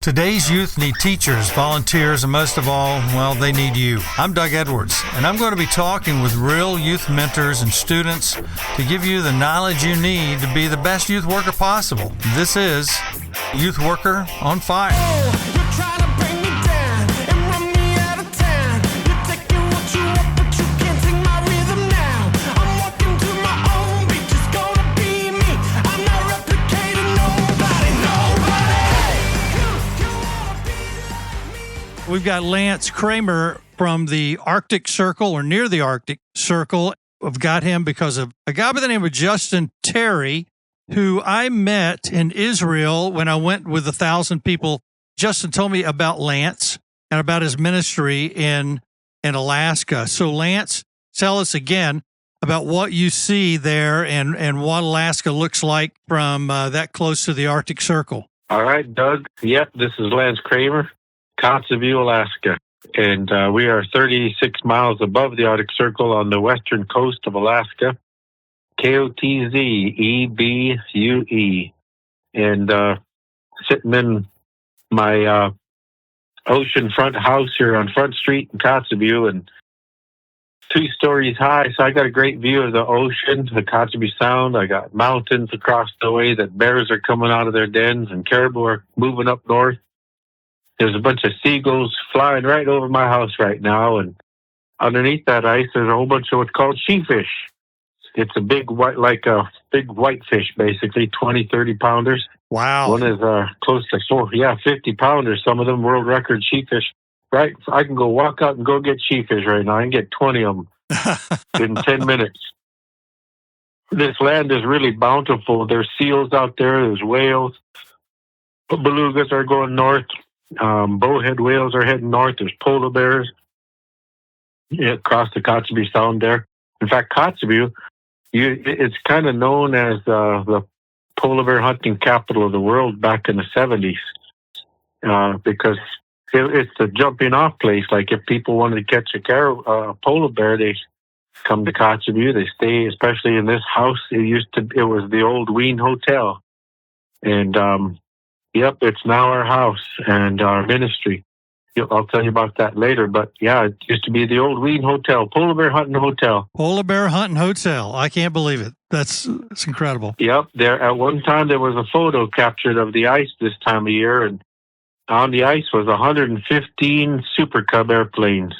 Today's youth need teachers, volunteers, and most of all, well, they need you. I'm Doug Edwards, and I'm going to be talking with real youth mentors and students to give you the knowledge you need to be the best youth worker possible. This is Youth Worker on Fire. We've got Lance Kramer from the Arctic Circle, or near the Arctic Circle. I've got him because of a guy by the name of Justin Terry, who I met in Israel when I went with 1,000 people. Justin told me about Lance and about his ministry in Alaska. So Lance, tell us again about what you see there and what Alaska looks like from that close to the Arctic Circle. All right, Doug. Yep, this is Lance Kramer, Kotzebue, Alaska. And we are 36 miles above the Arctic Circle on the western coast of Alaska. Kotzebue. And sitting in my oceanfront house here on Front Street in Kotzebue, and 2 stories high. So I got a great view of the ocean, the Kotzebue Sound. I got mountains across the way that bears are coming out of their dens and caribou are moving up north. There's a bunch of seagulls flying right over my house right now, and underneath that ice, there's a whole bunch of what's called sheefish. It's a big big whitefish, basically, 20, 30-pounders. Wow. One is close to 50-pounders, some of them world record sheefish. Right, I can go walk out and go get sheefish right now. I can get 20 of them in 10 minutes. This land is really bountiful. There's seals out there, there's whales. Belugas are going north. Bowhead whales are heading north. There's polar bears across the Kotzebue Sound there. In fact, Kotzebue, it's kind of known as the polar bear hunting capital of the world back in the 70s because it's the jumping off place. Like if people wanted to catch a polar bear, they come to Kotzebue. They stay, especially in this house. It was the old Wien Hotel. And, yep, it's now our house and our ministry. I'll tell you about that later. But yeah, it used to be the old Wien Hotel, Polar Bear Hunting Hotel. Polar Bear Hunting Hotel. I can't believe it. It's incredible. Yep. There at one time there was a photo captured of the ice this time of year, and on the ice was 115 Super Cub airplanes.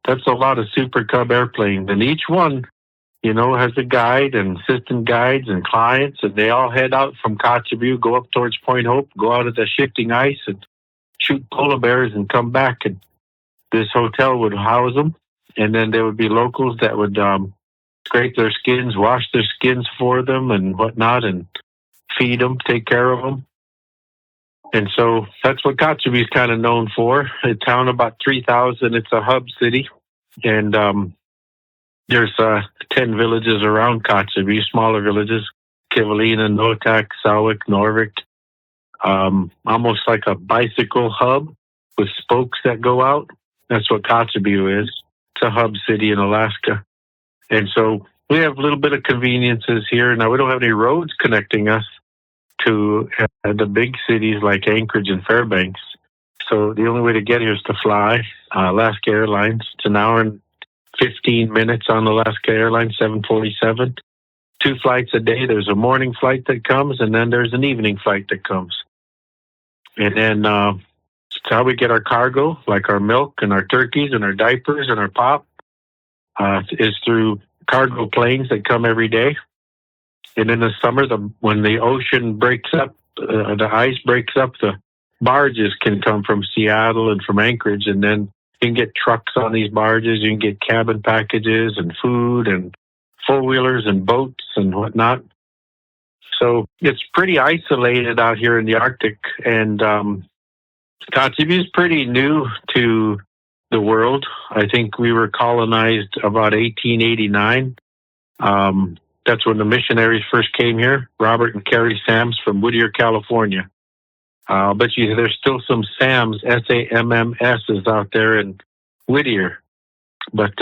That's a lot of Super Cub airplanes, and each one, has a guide and assistant guides and clients, and they all head out from Kotzebue, go up towards Point Hope, go out of the shifting ice and shoot polar bears and come back. And this hotel would house them, and then there would be locals that would scrape their skins, wash their skins for them and whatnot, and feed them, take care of them. And so that's what Kotzebue is kind of known for. A town about 3,000. It's a hub city, and there's 10 villages around Kotzebue, smaller villages, Kivalina, Noatak, Sawick, Norvik. Almost like a bicycle hub with spokes that go out. That's what Kotzebue is. It's a hub city in Alaska. And so we have a little bit of conveniences here. Now, we don't have any roads connecting us to the big cities like Anchorage and Fairbanks. So the only way to get here is to fly. Alaska Airlines, it's an hour and 15 minutes on Alaska Airlines, 747. 2 flights a day. There's a morning flight that comes, and then there's an evening flight that comes. And then that's how we get our cargo, like our milk and our turkeys and our diapers and our pop, is through cargo planes that come every day. And in the summer, when the ocean breaks up, the ice breaks up, the barges can come from Seattle and from Anchorage, and then you can get trucks on these barges. You can get cabin packages and food and four-wheelers and boats and whatnot. So it's pretty isolated out here in the Arctic. And Kotzebue is pretty new to the world. I think we were colonized about 1889. That's when the missionaries first came here, Robert and Carrie Sams from Whittier, California. I'll bet you there's still some Sams, SAMMSs out there in Whittier. But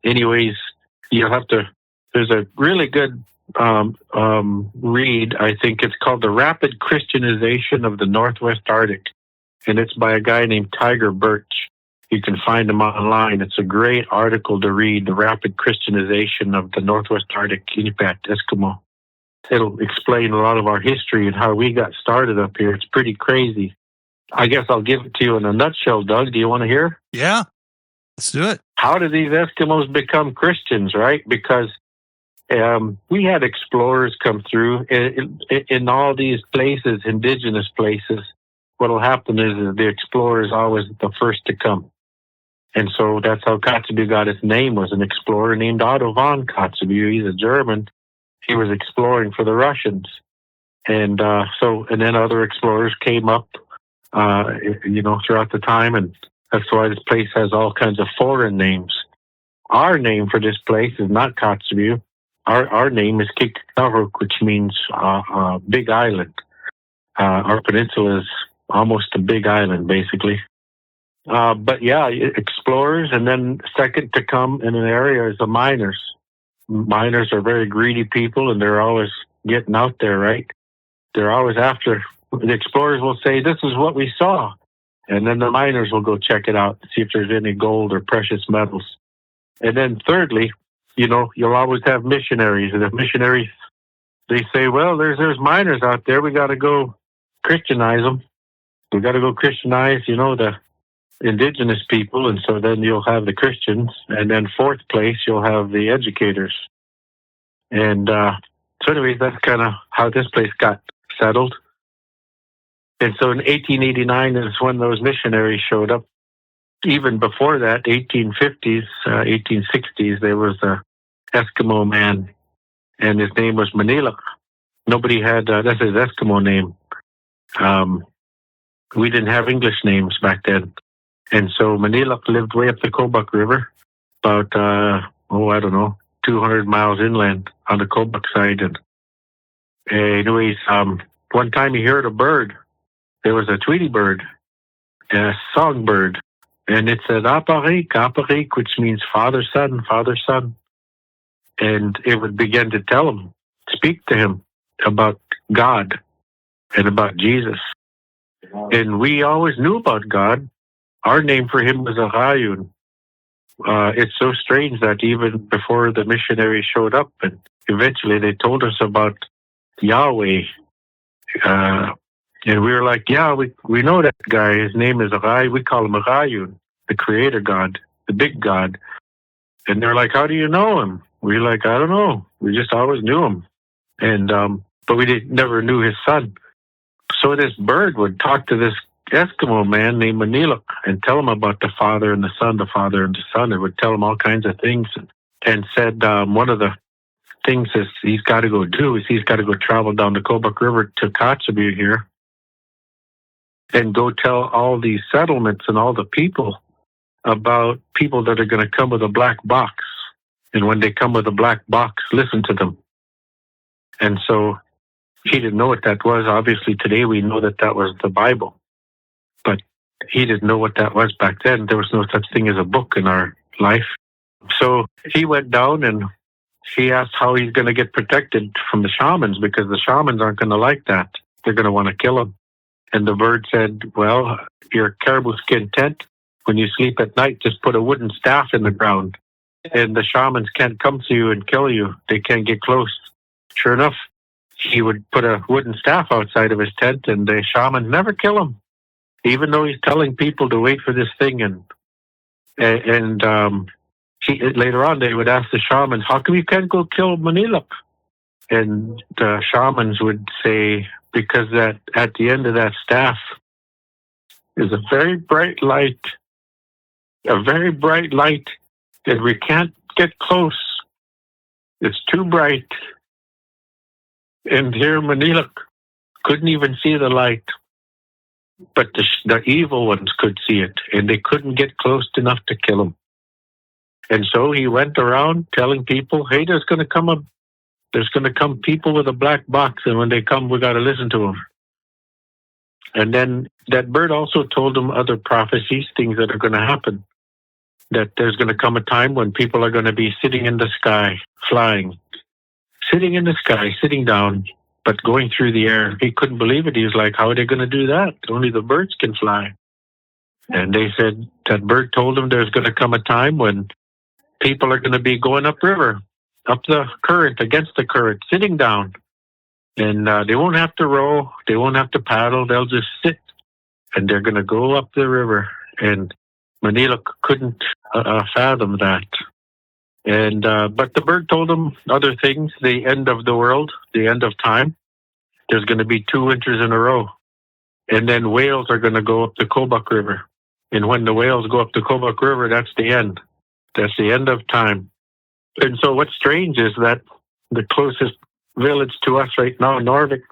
anyways, you'll have to, there's a really good read. I think it's called The Rapid Christianization of the Northwest Arctic. and it's by a guy named Tiger Birch. You can find him online. It's a great article to read, The Rapid Christianization of the Northwest Arctic Inupiat Eskimo. It'll explain a lot of our history and how we got started up here. It's pretty crazy. I guess I'll give it to you in a nutshell, Doug. Do you want to hear? Yeah, let's do it. How did these Eskimos become Christians, right? Because we had explorers come through in all these places, indigenous places. What will happen is the explorer is always the first to come. And so that's how Kotzebue got his name, was an explorer named Otto von Kotzebue. He's a German. He was exploring for the Russians. And then other explorers came up, throughout the time. And that's why this place has all kinds of foreign names. Our name for this place is not Kotzebue. Our name is Kikkaruk, which means big island. Our peninsula is almost a big island, basically. But yeah, explorers, and then second to come in an area is the miners. Miners are very greedy people, and they're always getting out there, right? They're always after. The explorers will say, "This is what we saw," and then the miners will go check it out, see if there's any gold or precious metals. And then thirdly, you'll always have missionaries, and the missionaries, they say, "Well, there's miners out there. We got to go Christianize them. We got to go Christianize, the indigenous people," and so then you'll have the Christians, and then fourth place you'll have the educators. And so anyways, that's kind of how this place got settled. And so in 1889 is when those missionaries showed up. Even before that, 1850s, 1860s, there was a Eskimo man, and his name was Manila. Nobody had, that's his Eskimo name. We didn't have English names back then. And so Manila lived way up the Kobuk River, about, 200 miles inland on the Kobuk side. And anyways, one time he heard a bird. There was a Tweety bird, a songbird, and it said, "Aparik, Aparik," which means father, son, father, son. And it would begin to tell him, speak to him about God and about Jesus. And we always knew about God. Our name for him was Arayun. It's so strange that even before the missionaries showed up, and eventually they told us about Yahweh. And we were like, yeah, we know that guy. His name is Aray. We call him Arayun, the creator God, the big God. And they're like, how do you know him? We're like, I don't know. We just always knew him. And but we never knew his son. So this bird would talk to this Eskimo man named Manila and tell him about the Father and the Son, the Father and the Son. It would tell him all kinds of things, and said one of the things is he's got to go do is he's got to go travel down the Kobuk River to Kotzebue here and go tell all these settlements and all the people about people that are going to come with a black box. And when they come with a black box, listen to them. And so he didn't know what that was. Obviously, today we know that that was the Bible. But he didn't know what that was back then. There was no such thing as a book in our life. So he went down and he asked how he's going to get protected from the shamans, because the shamans aren't going to like that. They're going to want to kill him. And the bird said, well, your caribou skin tent, when you sleep at night, just put a wooden staff in the ground. And the shamans can't come to you and kill you. They can't get close. Sure enough, he would put a wooden staff outside of his tent, and the shamans never kill him, even though he's telling people to wait for this thing. And later on, they would ask the shamans, how come you can't go kill Manila? And the shamans would say, because at the end of that staff is a very bright light, that we can't get close. It's too bright. And here Manila couldn't even see the light, but the evil ones could see it, and they couldn't get close enough to kill him. And so he went around telling people, hey, there's going to come people with a black box, and when they come, we got to listen to them. And then that bird also told them other prophecies, things that are going to happen, that there's going to come a time when people are going to be sitting in the sky, flying, sitting in the sky, sitting down, but going through the air. He couldn't believe it. He was like, how are they going to do that? Only the birds can fly. And they said that bird told him there's going to come a time when people are going to be going upriver, up the current, against the current, sitting down. And they won't have to row. They won't have to paddle. They'll just sit. And they're going to go up the river. And Manila couldn't fathom that. And but the bird told him other things, the end of the world, the end of time. There's going to be 2 winters in a row. And then whales are going to go up the Kotzebue River. And when the whales go up the Kotzebue River, that's the end. That's the end of time. And so what's strange is that the closest village to us right now, Norvik,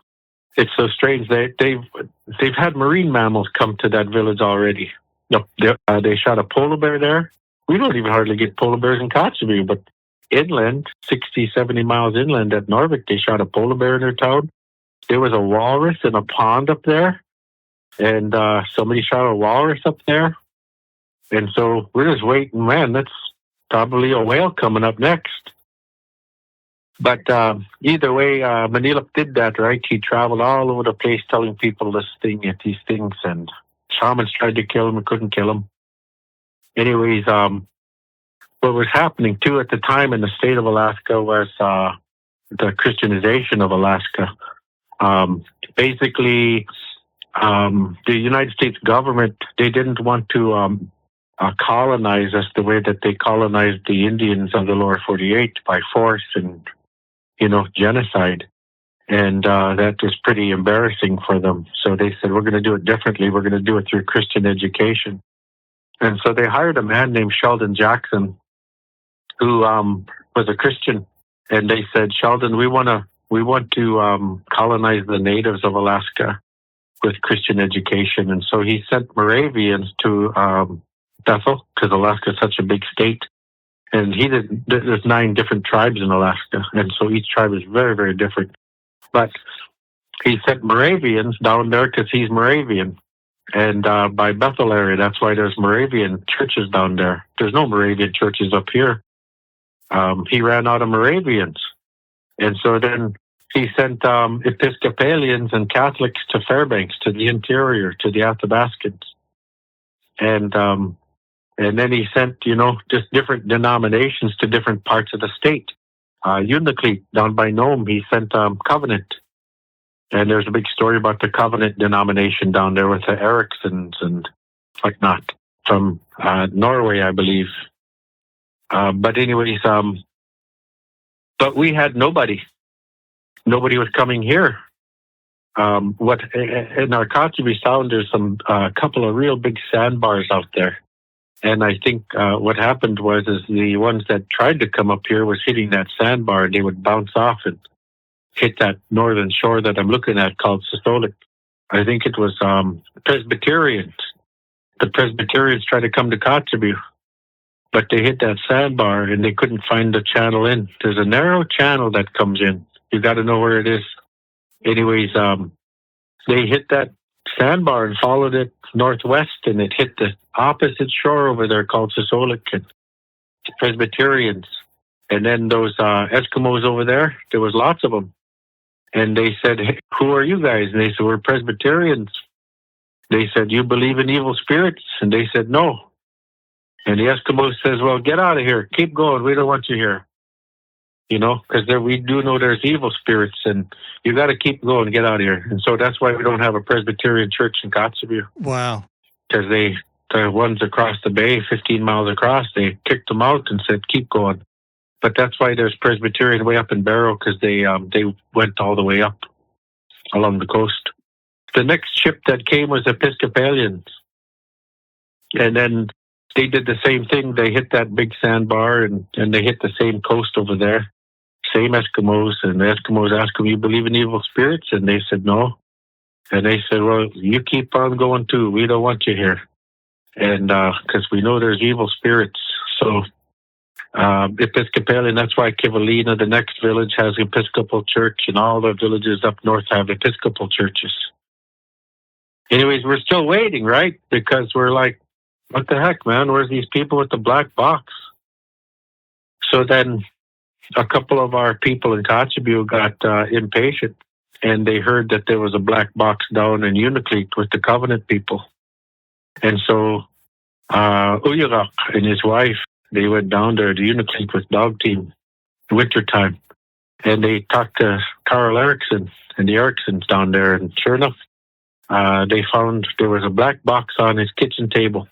it's so strange. They've had marine mammals come to that village already. They shot a polar bear there. We don't even hardly get polar bears in Kotzebue, but inland, 60, 70 miles inland at Norvik, they shot a polar bear in their town. There was a walrus in a pond up there, and somebody shot a walrus up there. And so we're just waiting, man, that's probably a whale coming up next. But either way, Manila did that, right? He traveled all over the place telling people these things, and shamans tried to kill him and couldn't kill him. Anyways, what was happening too at the time in the state of Alaska was the Christianization of Alaska. Basically, the United States government, they didn't want to colonize us the way that they colonized the Indians of the lower 48 by force and, genocide. And that was pretty embarrassing for them. So they said, we're going to do it differently. We're going to do it through Christian education. And so they hired a man named Sheldon Jackson, who was a Christian. And they said, Sheldon, we want to colonize the natives of Alaska with Christian education. And so he sent Moravians to Bethel, because Alaska is such a big state. And there's 9 different tribes in Alaska. And so each tribe is very, very different. But he sent Moravians down there because he's Moravian. And by Bethel area, that's why there's Moravian churches down there. There's no Moravian churches up here. He ran out of Moravians. And so then he sent Episcopalians and Catholics to Fairbanks, to the interior, to the Athabascans. And then he sent, just different denominations to different parts of the state. Unalakleet down by Nome, he sent Covenant. And there's a big story about the Covenant denomination down there with the Ericsons and whatnot from Norway, I believe. But anyways, but we had nobody. Nobody was coming here. In our Kotzebue Sound, there's a couple of real big sandbars out there. And I think what happened is the ones that tried to come up here was hitting that sandbar, and they would bounce off and hit that northern shore that I'm looking at called Sistolik. I think it was Presbyterians. The Presbyterians tried to come to Kotzebue, but they hit that sandbar and they couldn't find the channel in. There's a narrow channel that comes in. You got to know where it is. Anyways, they hit that sandbar and followed it northwest, and it hit the opposite shore over there called Sistolik, and the Presbyterians. And then those Eskimos over there, there was lots of them. And they said, hey, who are you guys? And they said, we're Presbyterians. They said, you believe in evil spirits? And they said, no. And the Eskimo says, well, get out of here. Keep going. We don't want you here. Because we do know there's evil spirits, and you got to keep going, get out of here. And so that's why we don't have a Presbyterian church in Kotzebue. Wow. Because the ones across the bay, 15 miles across, they kicked them out and said, keep going. But that's why there's Presbyterian way up in Barrow, because they went all the way up along the coast. The next ship that came was Episcopalians. And then they did the same thing. They hit that big sandbar, and they hit the same coast over there. Same Eskimos. And the Eskimos asked them, you believe in evil spirits? And they said, no. And they said, well, you keep on going too. We don't want you here. And because we know there's evil spirits. So Episcopalian, that's why Kivalina, the next village, has Episcopal church, and all the villages up north have Episcopal churches. Anyways, we're still waiting, right? Because we're like, what the heck, man? Where's these people with the black box? So then a couple of our people in Kotzebue got impatient. and they heard that there was a black box down in Unalakleet with the Covenant people. And so Uyarak and his wife, they went down there to Unalakleet with dog team wintertime. And they talked to Carl Erickson and the Ericksons down there. And sure enough, they found there was a black box on his kitchen table.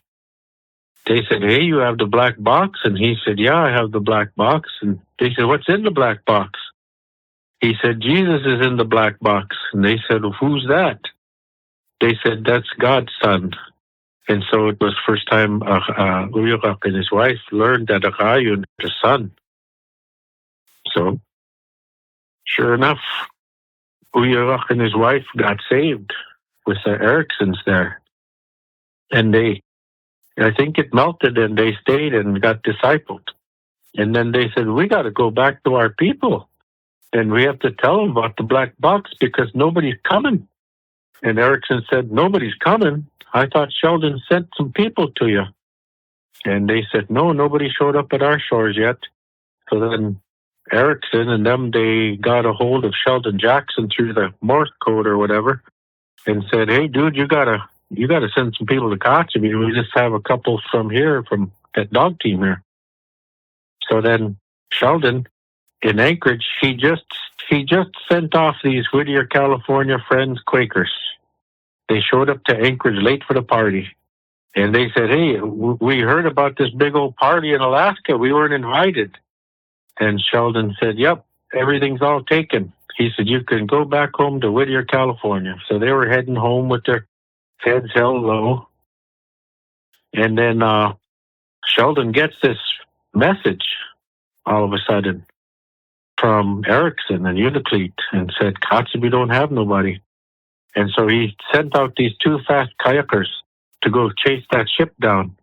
They said, "Hey, you have the black box?" And he said, "Yeah, I have the black box." And they said, "What's in the black box?" He said, "Jesus is in the black box." And they said, "Well, who's that?" They said, "That's God's son." And so it was the first time Uyarak and his wife learned that Achayun is the son. So, sure enough, Uyarak and his wife got saved with the Ericksons there. And I think it melted and they stayed and got discipled. And then they said, "We got to go back to our people. And we have to tell them about the black box because nobody's coming." And Erickson said, "Nobody's coming. I thought Sheldon sent some people to you." And they said, "No, nobody showed up at our shores yet." So then Erickson and them, they got a hold of Sheldon Jackson through the Morse code or whatever and said, "Hey, dude, you gotta send some people to Kotzebue. We just have a couple from here, from that dog team here." So then Sheldon in Anchorage, he just sent off these Whittier, California Friends Quakers. They showed up to Anchorage late for the party. And they said, "Hey, we heard about this big old party in Alaska. We weren't invited." And Sheldon said, "Yep, everything's all taken." He said, "You can go back home to Whittier, California." So they were heading home with their heads held low. And then Sheldon gets this message all of a sudden from Erickson and Unalakleet and said, "Kotzebue don't have nobody." And so he sent out these two fast kayakers to go chase that ship down.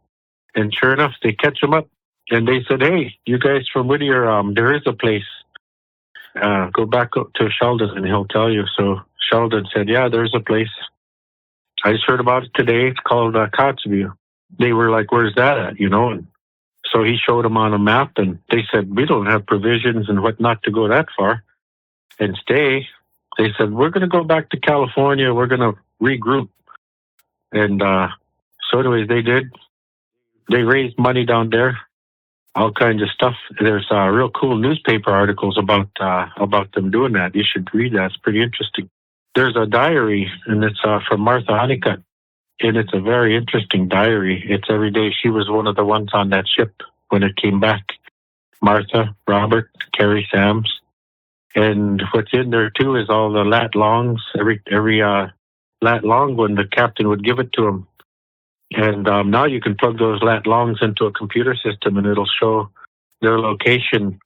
And sure enough, they catch them up. And they said, "Hey, you guys from Whittier, there is a place. Go back to Sheldon and he'll tell you." So Sheldon said, "Yeah, there's a place. I just heard about it today. It's called Kotzebue." They were like, "Where's that at?" And so he showed them on a map and they said, "We don't have provisions and whatnot to go that far and stay." They said, "We're going to go back to California. We're going to regroup." And so anyways, they did. They raised money down there, all kinds of stuff. There's real cool newspaper articles about them doing that. You should read that. It's pretty interesting. There's a diary, and it's from Martha Honeycutt, and it's a very interesting diary. It's every day. She was one of the ones on that ship when it came back. Martha, Robert, Carrie Sams. And what's in there, too, is all the lat longs. Every lat long, when the captain would give it to him. And now you can plug those lat longs into a computer system and it'll show their location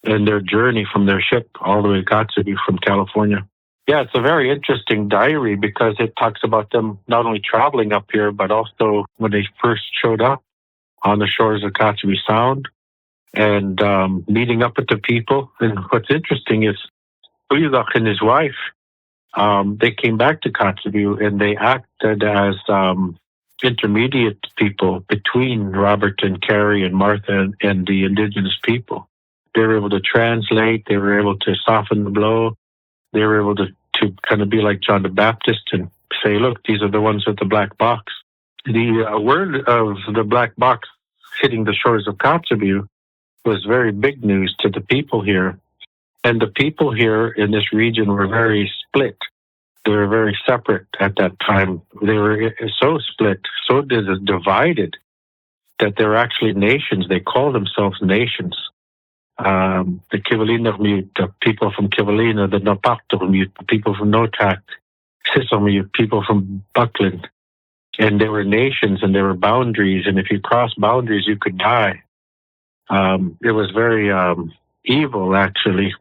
and their journey from their ship all the way to Kotzebue from California. Yeah, it's a very interesting diary because it talks about them not only traveling up here, but also when they first showed up on the shores of Kotzebue Sound and meeting up with the people. And what's interesting is Uyarak and his wife, they came back to Kotzebue and they acted as intermediate people between Robert and Carrie and Martha and the Indigenous people. They were able to translate. They were able to soften the blow. They were able to kind of be like John the Baptist and say, "Look, these are the ones with the black box." The word of the black box hitting the shores of Kotzebue was very big news to the people here. And the people here in this region were very split. They were very separate at that time. They were so split, so divided, that they were actually nations. They called themselves nations. The Kivalina, the people from Kivalina, the Napakta, the people from Notak, Sisselmute, people from Buckland. And they were nations and there were boundaries. And if you crossed boundaries, you could die. It was very evil, actually,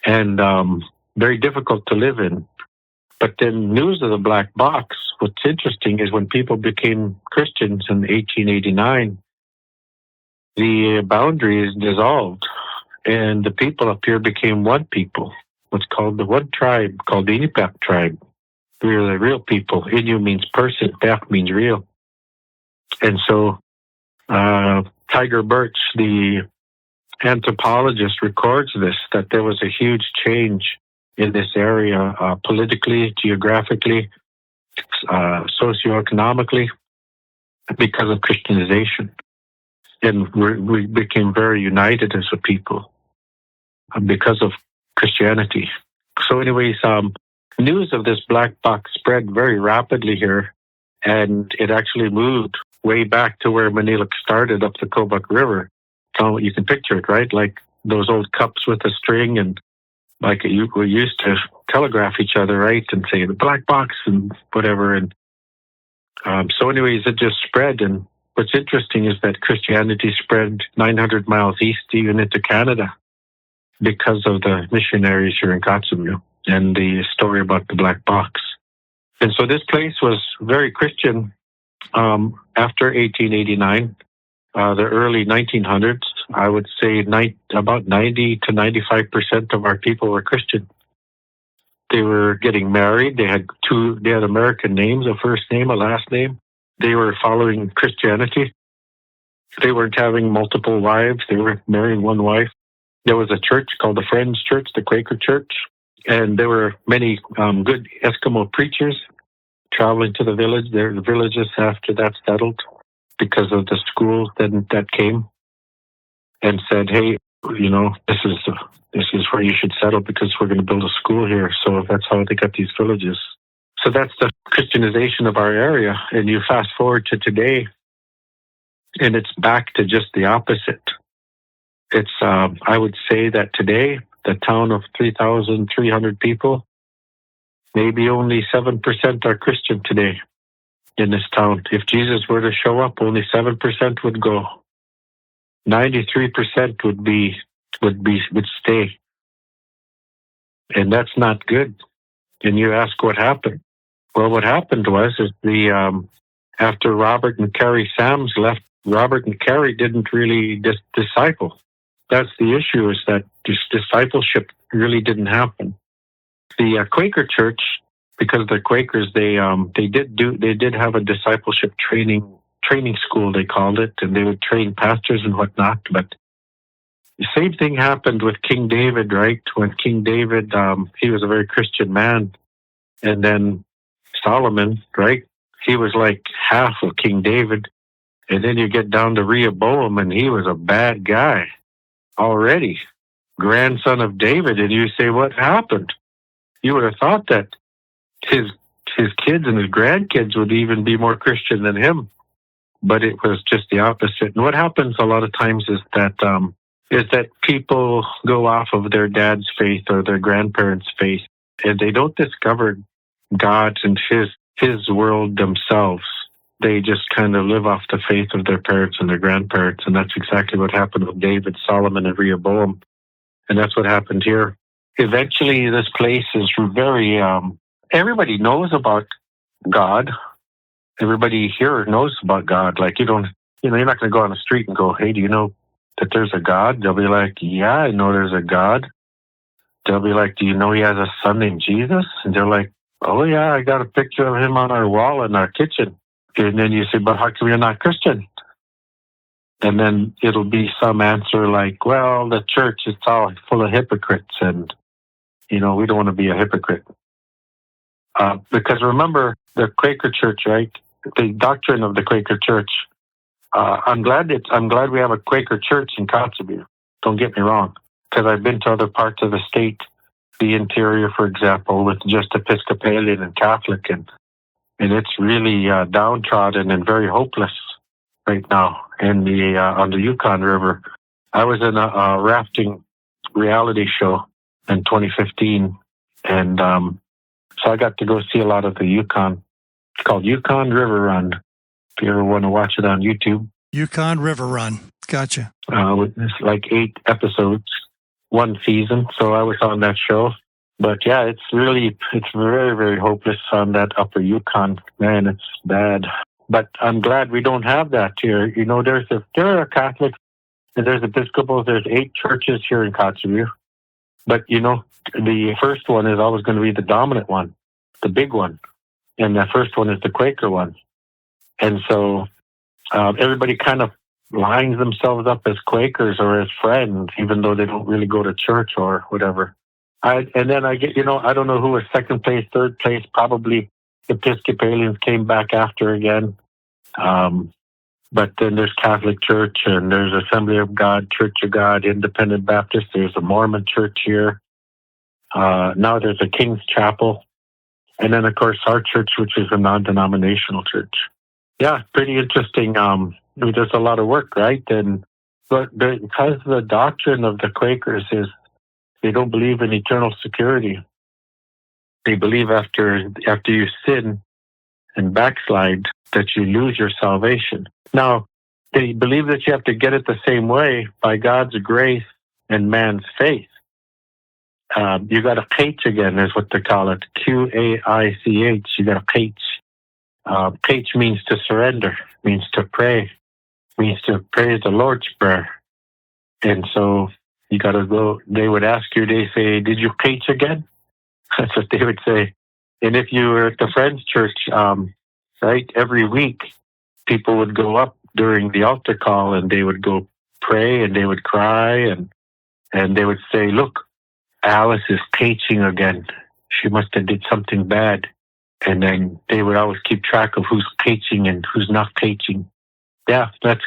and very difficult to live in. But then news of the black box, what's interesting is when people became Christians in 1889, the boundaries dissolved and the people up here became one people, what's called the one tribe, called the Inupiaq tribe. We are the real people. Inu means person, Piaq means real. And so Tiger Birch, the anthropologist, records this, that there was a huge change in this area, politically, geographically, socioeconomically, because of Christianization. And we became very united as a people because of Christianity. So anyways, news of this black box spread very rapidly here, and it actually moved way back to where Manila started up the Kobuk River. So you can picture it, right? Like those old cups with a string, and like we used to telegraph each other, right? And say the black box and whatever. And so anyways, it just spread. And what's interesting is that Christianity spread 900 miles east, even into Canada, because of the missionaries here in Kotzebue and the story about the black box. And so this place was very Christian after 1889, the early 1900s. I would say about 90 to 95% of our people were Christian. They were getting married. They had American names, a first name, a last name. They were following Christianity. They weren't having multiple wives. They were marrying one wife. There was a church called the Friends Church, the Quaker Church, and there were many good Eskimo preachers traveling to the villages after that settled, because of the school that came and said, "Hey, this is where you should settle because we're going to build a school here." So that's how they got these villages. So that's the Christianization of our area. And you fast forward to today, and it's back to just the opposite. It's, I would say that today, the town of 3,300 people, maybe only 7% are Christian today in this town. If Jesus were to show up, only 7% would go. 93% would stay. And that's not good. And you ask what happened. Well, what happened was after Robert and Carrie Sams left, Robert and Carrie didn't really disciple. That's the issue, is that this discipleship really didn't happen. The Quaker Church, because they're Quakers, they did have a discipleship training school, they called it, and they would train pastors and whatnot. But the same thing happened with King David, right? When King David, he was a very Christian man, and then Solomon, right? He was like half of King David, and then you get down to Rehoboam, and he was a bad guy already, grandson of David, and you say, what happened? You would have thought that his kids and his grandkids would even be more Christian than him, but it was just the opposite. And what happens a lot of times is that people go off of their dad's faith or their grandparents' faith, and they don't discover God and his world themselves. They just kind of live off the faith of their parents and their grandparents, and that's exactly what happened with David, Solomon, and Rehoboam. And that's what happened here. Eventually, this place is very, everybody knows about God. Everybody here knows about God. Like, you're not going to go on the street and go, "Hey, do you know that there's a God?" They'll be like, "Yeah, I know there's a God." They'll be like, "Do you know he has a son named Jesus?" And they're like, "Oh yeah, I got a picture of him on our wall in our kitchen." And then you say, "But how come you're not Christian?" And then it'll be some answer like, "Well, the church is all full of hypocrites, and we don't want to be a hypocrite." Because remember, the Quaker Church, right? The doctrine of the Quaker Church. I'm glad we have a Quaker Church in Kotzebue. Don't get me wrong, because I've been to other parts of the state, the interior, for example, with just Episcopalian and Catholic, and it's really downtrodden and very hopeless right now on the Yukon River. I was in a rafting reality show in 2015, and so I got to go see a lot of the Yukon. It's called Yukon River Run. If you ever want to watch it on YouTube. Yukon River Run. Gotcha. It's like 8 episodes, one season. So I was on that show. But yeah, it's very, very hopeless on that upper Yukon. Man, it's bad. But I'm glad we don't have that here. There are Catholics, and there's Episcopals. There's 8 churches here in Kotzebue. But the first one is always going to be the dominant one, the big one. And the first one is the Quaker one. And so everybody kind of lines themselves up as Quakers or as Friends, even though they don't really go to church or whatever. And then I get, I don't know who was second place, third place. Probably Episcopalians came back after again. But then there's Catholic Church, and there's Assembly of God, Church of God, Independent Baptist. There's a Mormon church here. Now there's a King's Chapel. And then, of course, our church, which is a non-denominational church. Yeah, pretty interesting. There's a lot of work, right? But because the doctrine of the Quakers is they don't believe in eternal security. They believe after you sin and backslide that you lose your salvation. Now, they believe that you have to get it the same way by God's grace and man's faith. You got to Kach again, is what they call it. Qaich. You got to Kach. Kach means to surrender, means to pray, means to pray the Lord's Prayer. And so you got to go. They would ask you, they say, "Did you Kach again?" That's what they would say. And if you were at the Friends Church, right, every week, people would go up during the altar call and they would go pray and they would cry and they would say, "Look, Alice is Kaching again. She must have did something bad." And then they would always keep track of who's Kaching and who's not Kaching. Yeah, that's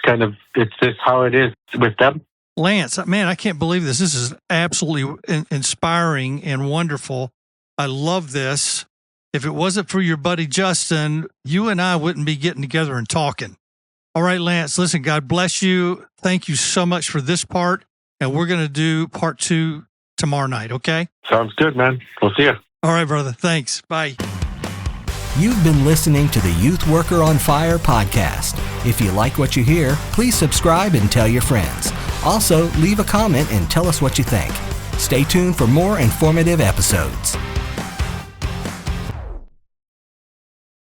it's just how it is with them. Lance, man, I can't believe this. This is absolutely inspiring and wonderful. I love this. If it wasn't for your buddy Justin, you and I wouldn't be getting together and talking. All right, Lance, listen, God bless you. Thank you so much for this part. And we're going to do part 2 tomorrow night, okay? Sounds good, man. We'll see you. All right, brother. Thanks. Bye. You've been listening to the Youth Worker on Fire podcast. If you like what you hear, please subscribe and tell your friends. Also, leave a comment and tell us what you think. Stay tuned for more informative episodes.